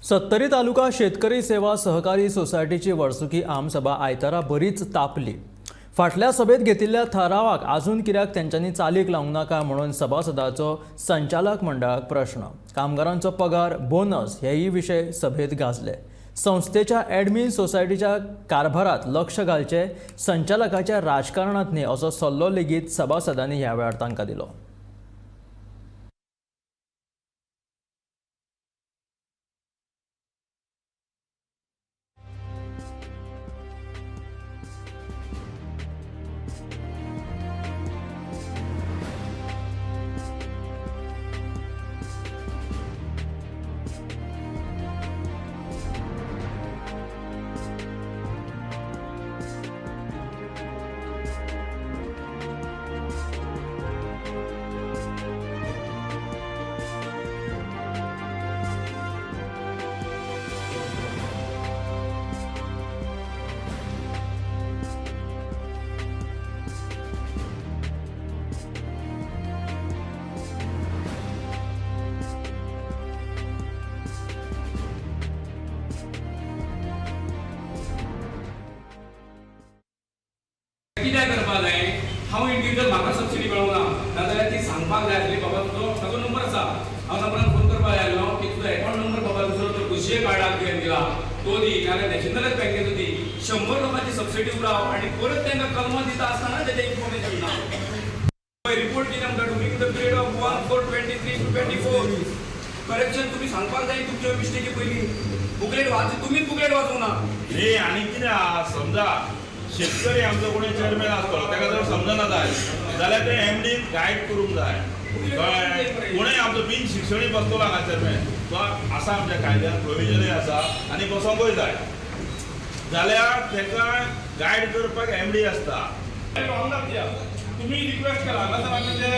सत्तरी तालुका शेतकरी सेवा सहकारी सोसायटीची वर्सुकी आमसभा आयतारा बरीच तापली। फाटल्या सभेत घेतिल्ल्या थारावाक अजून कित्याक तेंच्यांनी चालीक लावंक नाका म्हणून सभासदाचो संचालक मंडळाक प्रश्न। कामगारांचो पगार, बोनस हेही विशय सभेत गाजले। संस्थेच्या ॲडमिन सोसायटीच्या कारभारात लक्ष घालचे, संचालकाच्या राजकारणात न्ही असो सल्लो लेगीत सभासदांनी ह्या वेळार तांकां दिलो। कित्याक करपाक जाय हांव इंडिविज्युअल म्हाका सबसिडी मेळोना नाजाल्यार ती सांगपाक जाय आसली बाबा ताजो नंबर आसा हांव नंबरान फोन करपाक जाय आसलो की तुजो अकाउंट नंबर बाबा दुसरो तो कृषी कार्डाक तुवें दिला तो दी नाजाल्यार नॅशनल बँकेचो दी 100 लोकांची सबसिडी उराव आनी परत तांकां कलमां दिता आसतना तेजें इन्फॉर्मेशन ना रिपोर्ट दी आमकां during the period of 1/4/23 to 24 correction तुमी सांगपाक जाय तुमच्या मिस्टेकी पयलीं बुकलेट वाच तुमीच बुकलेट वाचूंक ना न्ही आनी कितें समजा शेतकरी आमचो कोणी चेअरमॅन आसतलो ताका जर समजना जाय जाल्यार ते एमडी गायड करूंक जाय कोणूय आमचो बिन शिक्षणीक बसतलो हांगा चेअरमॅन तो आसा आमच्या कायद्यान प्रोविजनूय आसा आनी बसोंकूय जाय जाल्यार ताका गायड करपाक एमडी आसता। तुम्ही रिक्वेस्ट केला हांगासर आमी ते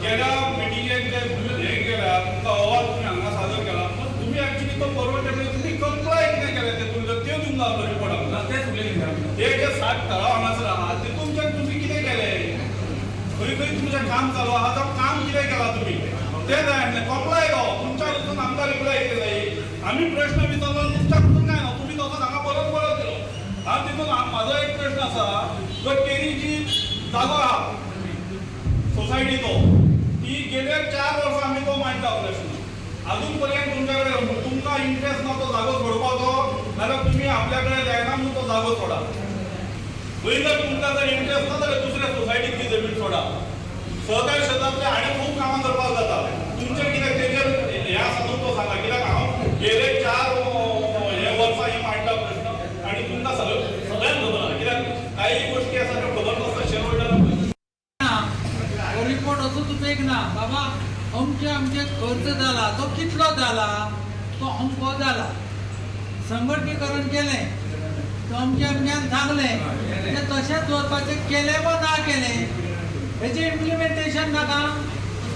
गेल्या मिटिंगेक जे हे केला तुमकां अहवाल तुम्ही हांगा सादर केला पण तुम्ही ऍक्च्युली तो परवा तेन्ना तुम्ही कंप्लाय कितें केलें ते तुमकां ते दिवंक जाय रिपोर्ट आमकां तेच उलयलें ते जे 7 तळाव हांगासर आहा ते तुमच्यान तुम्ही कितें केलें खंय खंय तुमचें काम चालू आहा तो काम कितें केला तुम्ही ते जाय आसलें कंप्लाय गो तुमच्या कडसून आमकां रिप्लाय केले आमी प्रश्न विचारलो तुमच्या कडसून काय ना तुम्ही तसो हांगा परत दिलो आनी तितून म्हाजो एक प्रश्न आसा जो केरीची जागो आहा सोसायटीचो ती गेले 4 वर्सां आमी तो मांडटा प्रश्न अजून पर्यंत तुमच्या कडेन तुमकां इंट्रस्ट ना तो जागो सोडपाचो जाल्यार तुमी आपल्या कडेन जायना म्हणून तो जागो सोडा पयलीं जर तुमकां जर इंट्रस्ट ना जाल्यार दुसऱ्या सोसायटीक ती जमीन सोडा सहकारी क्षेत्रांतले आनी खूब कामां करपाक जाता तुमचें कितें तेजेर हें आसा तो सांगा कित्याक हांव गेले 4 वर्सां हें मांडटा प्रश्न आनी तुमकां सगळ्यांक खबर आसा कित्याक काही गोष्टी आसा त्यो खबर नासता शेअर होल्डरांक रिपोर्ट असो तुपेक ना बाबा अमके खर्च जाला तो कितलो जाला तो अमको जाला संघटीकरण केलें तो अमक्यान सांगलें ते तशेंच दवरपाचें केलें वा ना केलें हेचें इम्प्लिमेंटेशन नाका